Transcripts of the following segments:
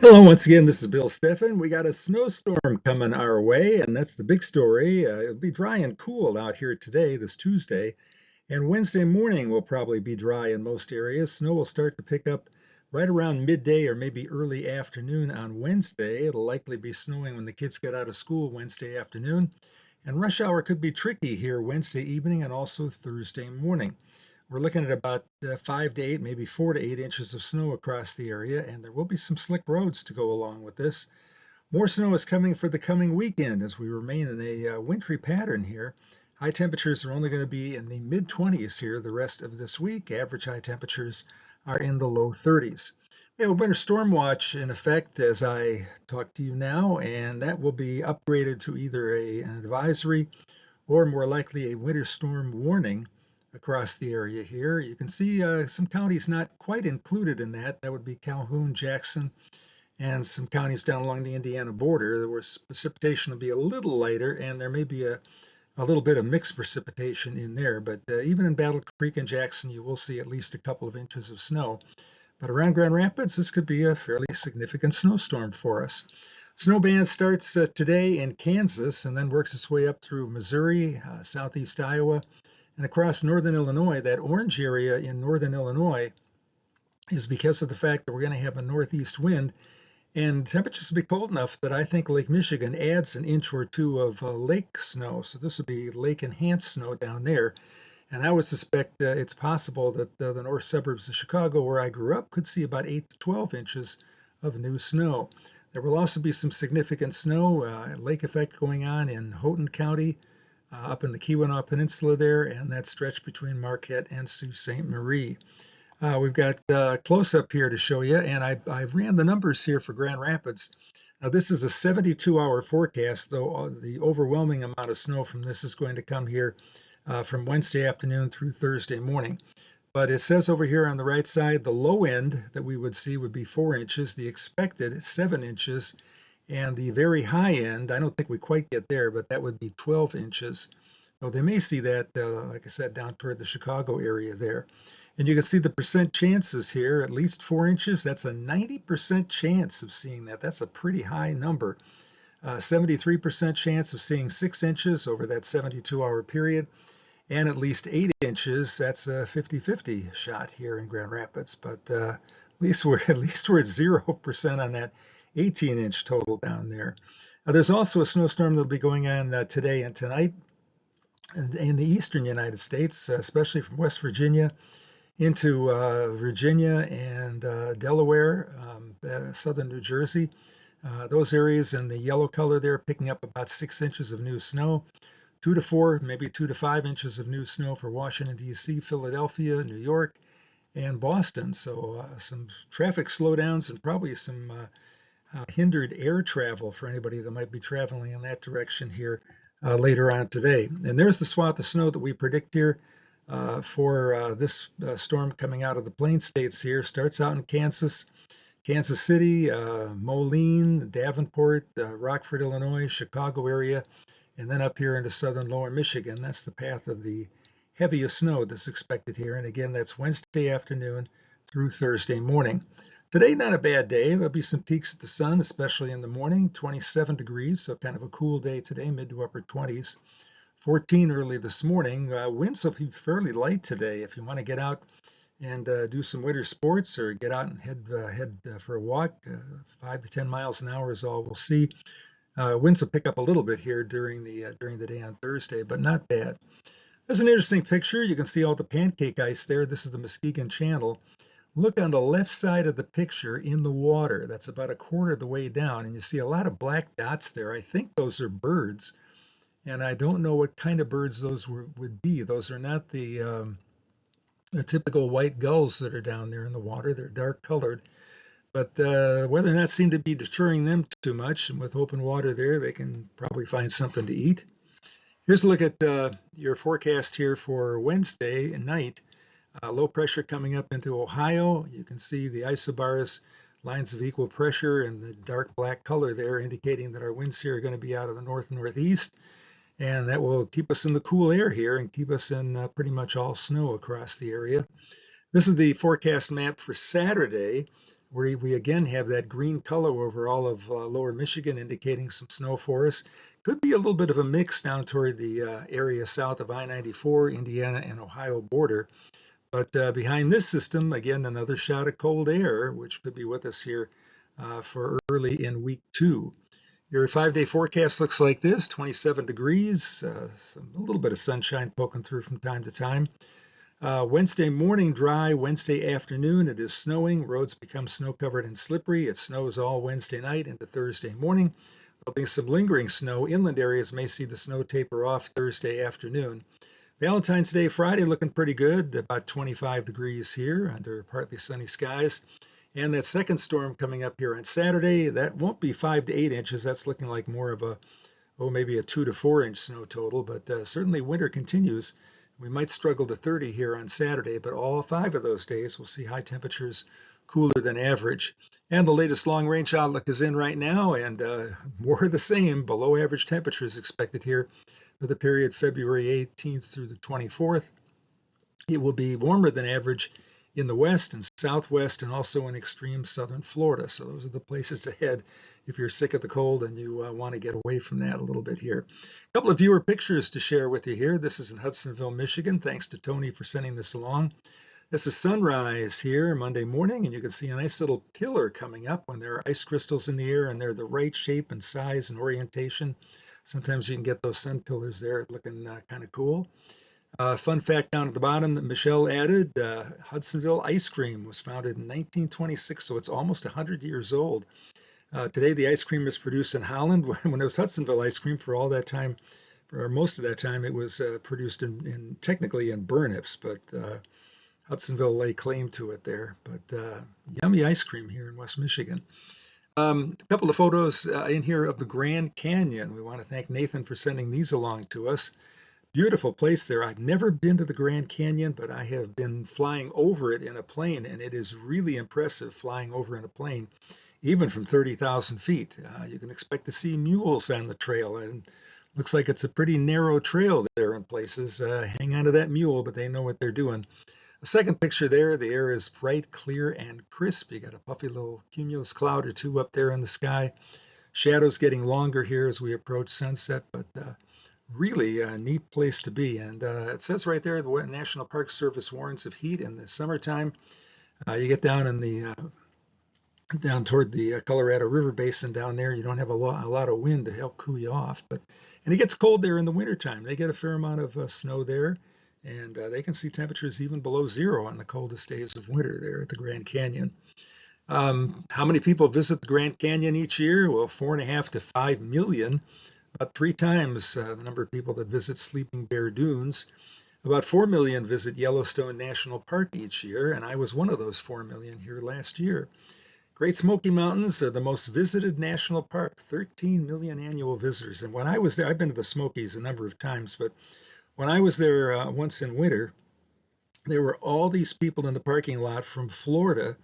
Hello, once again, this is Bill Steffen. We got a snowstorm coming our way, and that's the big story. It'll be dry and cool out here today, this Tuesday, and Wednesday morning will probably be dry in most areas. Snow will start to pick up right around midday or maybe early afternoon on Wednesday. It'll likely be snowing when the kids get out of school Wednesday afternoon, and rush hour could be tricky here Wednesday evening and also Thursday morning. We're looking at about 5 to 8, maybe 4 to 8 inches of snow across the area, and there will be some slick roads to go along with this. More snow is coming for the coming weekend as we remain in a wintry pattern here. High temperatures are only going to be in the mid 20s here the rest of this week. Average high temperatures are in the low 30s. We have a winter storm watch in effect as I talk to you now, and that will be upgraded to either an advisory or more likely a winter storm warning across the area here. You can see some counties not quite included in that. That would be Calhoun, Jackson, and some counties down along the Indiana border. Where precipitation will be a little lighter, and there may be a little bit of mixed precipitation in there. But even in Battle Creek and Jackson, you will see at least a couple of inches of snow. But around Grand Rapids, this could be a fairly significant snowstorm for us. Snow ban starts today in Kansas and then works its way up through Missouri, southeast Iowa, and across northern Illinois. That orange area in northern Illinois is because of the fact that we're going to have a northeast wind, and temperatures will be cold enough that I think Lake Michigan adds an inch or two of lake snow. So this would be lake enhanced snow down there. And I would suspect it's possible that the north suburbs of Chicago, where I grew up, could see about 8 to 12 inches of new snow. There will also be some significant snow, lake effect going on in Houghton County, up in the Keweenaw Peninsula there, and that stretch between Marquette and Sault Ste. Marie. We've got close up here to show you, and I ran the numbers here for Grand Rapids. Now, this is a 72-hour forecast, though the overwhelming amount of snow from this is going to come here from Wednesday afternoon through Thursday morning. But it says over here on the right side, the low end that we would see would be 4 inches, the expected 7 inches, and the very high end, I don't think we quite get there, but that would be 12 inches. So they may see that, like I said, down toward the Chicago area there. And you can see the percent chances here, at least 4 inches. That's a 90% chance of seeing that. That's a pretty high number. 73% chance of seeing 6 inches over that 72-hour period, and at least 8 inches. That's a 50-50 shot here in Grand Rapids. But at least we're at 0% on that 18-inch total down there. There's also a snowstorm that'll be going on today and tonight in the eastern United States, especially from West Virginia into Virginia and Delaware, southern New Jersey. Those areas in the yellow color there picking up about 6 inches of new snow. 2 to 4, maybe 2 to 5 inches of new snow for Washington, D.C., Philadelphia, New York, and Boston. So some traffic slowdowns and probably some hindered air travel for anybody that might be traveling in that direction here later on today. And there's the swath of snow that we predict here for this storm coming out of the Plain States here. Starts out in Kansas, Kansas City, Moline, Davenport, Rockford, Illinois, Chicago area, and then up here into southern lower Michigan. That's the path of the heaviest snow that's expected here. And again, that's Wednesday afternoon through Thursday morning. Today, not a bad day. There'll be some peaks at the sun, especially in the morning, 27 degrees, so kind of a cool day today, mid to upper 20s. 14 early this morning. Winds will be fairly light today. If you want to get out and do some winter sports or get out and head for a walk, 5 to 10 miles an hour is all we'll see. Winds will pick up a little bit here during the day on Thursday, but not bad. There's an interesting picture. You can see all the pancake ice there. This is the Muskegon Channel. Look on the left side of the picture in the water. That's about a quarter of the way down, and you see a lot of black dots there. I think those are birds, and I don't know what kind of birds those would be. Those are not the typical white gulls that are down there in the water. They're dark colored, but whether or not seem to be deterring them too much, and with open water there, they can probably find something to eat. Here's a look at your forecast here for Wednesday night. Low pressure coming up into Ohio. You can see the isobars, lines of equal pressure, and the dark black color there indicating that our winds here are going to be out of the north and northeast. And that will keep us in the cool air here and keep us in pretty much all snow across the area. This is the forecast map for Saturday. We again have that green color over all of lower Michigan, indicating some snow for us. Could be a little bit of a mix down toward the area south of I-94, Indiana and Ohio border. But behind this system, again, another shot of cold air, which could be with us here for early in week 2. Your 5-day forecast looks like this: 27 degrees, a little bit of sunshine poking through from time to time. Wednesday morning dry, Wednesday afternoon it is snowing, roads become snow covered and slippery. It snows all Wednesday night into Thursday morning. There'll be some lingering snow. Inland areas may see the snow taper off Thursday afternoon. Valentine's Day Friday looking pretty good, about 25 degrees here under partly sunny skies. And that second storm coming up here on Saturday, that won't be 5 to 8 inches. That's looking like more of a, maybe a 2 to 4 inch snow total, but certainly winter continues. We might struggle to 30 here on Saturday, but all 5 of those days we'll see high temperatures cooler than average. And the latest long range outlook is in right now, and more of the same, below average temperatures expected here for the period February 18th through the 24th. It will be warmer than average in the west and southwest, and also in extreme southern Florida. So those are the places to head if you're sick of the cold and you want to get away from that a little bit here. A couple of viewer pictures to share with you here. This is in Hudsonville, Michigan. Thanks to Tony for sending this along. This is sunrise here Monday morning, and you can see a nice little pillar coming up when there are ice crystals in the air and they're the right shape and size and orientation. Sometimes you can get those sun pillars there looking kind of cool. Fun fact down at the bottom that Michelle added, Hudsonville ice cream was founded in 1926, so it's almost 100 years old. Today, the ice cream is produced in Holland. When it was Hudsonville ice cream, for all that time, for most of that time, it was produced technically in Burnips, but Hudsonville lay claim to it there. But yummy ice cream here in West Michigan. A couple of photos in here of the Grand Canyon. We want to thank Nathan for sending these along to us. Beautiful place there. I've never been to the Grand Canyon, but I have been flying over it in a plane, and it is really impressive flying over in a plane, even from 30,000 feet. You can expect to see mules on the trail, and looks like it's a pretty narrow trail there in places. Hang on to that mule, but they know what they're doing. The second picture there, the air is bright, clear, and crisp. You got a puffy little cumulus cloud or two up there in the sky. Shadows getting longer here as we approach sunset, but really a neat place to be. And it says right there, the National Park Service warns of heat in the summertime. You get down in the down toward the Colorado River Basin down there, you don't have a lot of wind to help cool you off. And it gets cold there in the wintertime. They get a fair amount of snow there, and they can see temperatures even below zero on the coldest days of winter there at the Grand Canyon. How many people visit the Grand Canyon each year? Well, 4.5 to 5 million. About 3 times the number of people that visit Sleeping Bear Dunes. About 4 million visit Yellowstone National Park each year, and I was one of those 4 million here last year. Great Smoky Mountains are the most visited national park, 13 million annual visitors. And when I was there, I've been to the Smokies a number of times, but when I was there once in winter, there were all these people in the parking lot from Florida,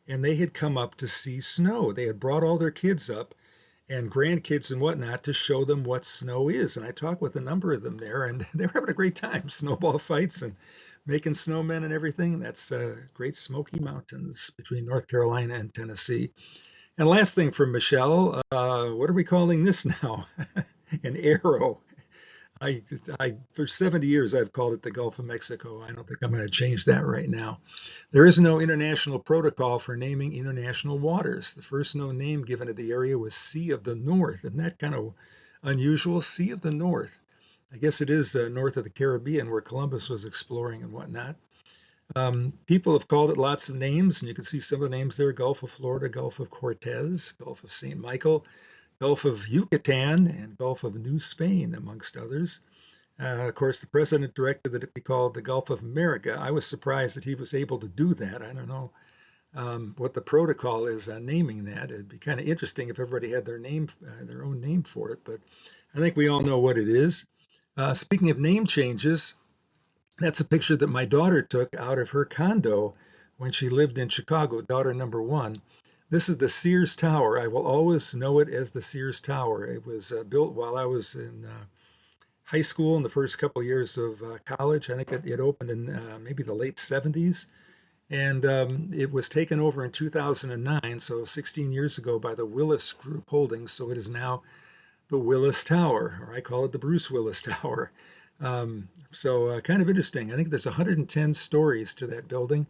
and they had come up to see snow. They had brought all their kids up and grandkids and whatnot to show them what snow is. And I talked with a number of them there, and they were having a great time, snowball fights and making snowmen and everything. That's Great Smoky Mountains between North Carolina and Tennessee. And last thing from Michelle, what are we calling this now? An arrow. For 70 years, I've called it the Gulf of Mexico. I don't think I'm going to change that right now. There is no international protocol for naming international waters. The first known name given to the area was Sea of the North. Isn't that kind of unusual? Sea of the North. I guess it is north of the Caribbean where Columbus was exploring and whatnot. People have called it lots of names, and you can see some of the names there: Gulf of Florida, Gulf of Cortez, Gulf of St. Michael, Gulf of Yucatan, and Gulf of New Spain, amongst others. Of course, the president directed that it be called the Gulf of America. I was surprised that he was able to do that. I don't know what the protocol is on naming that. It'd be kind of interesting if everybody had their own name for it, but I think we all know what it is. Speaking of name changes, that's a picture that my daughter took out of her condo when she lived in Chicago, daughter number 1. This is the Sears Tower. I will always know it as the Sears Tower. It was built while I was in high school in the first couple of years of college. I think it opened in maybe the late 70s. And it was taken over in 2009, so 16 years ago, by the Willis Group Holdings. So it is now the Willis Tower, or I call it the Bruce Willis Tower. So kind of interesting. I think there's 110 stories to that building.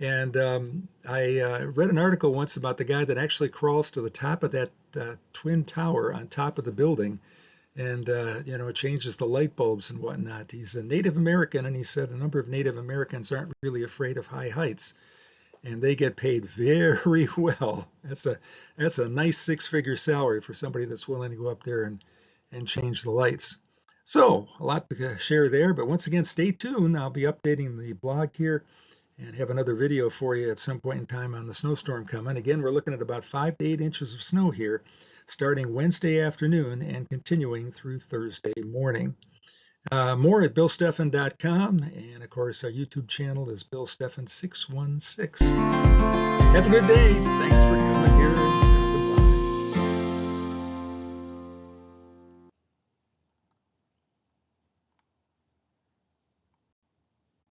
And I read an article once about the guy that actually crawls to the top of that twin tower on top of the building and changes the light bulbs and whatnot. He's a Native American, and he said a number of Native Americans aren't really afraid of high heights, and they get paid very well. That's a nice six-figure salary for somebody that's willing to go up there and change the lights. So a lot to share there, but once again, stay tuned. I'll be updating the blog here and have another video for you at some point in time on the snowstorm coming. Again, we're looking at about 5 to 8 inches of snow here, starting Wednesday afternoon and continuing through Thursday morning. More at billsteffen.com, and of course our YouTube channel is billsteffen616. Have a good day. Thanks for coming here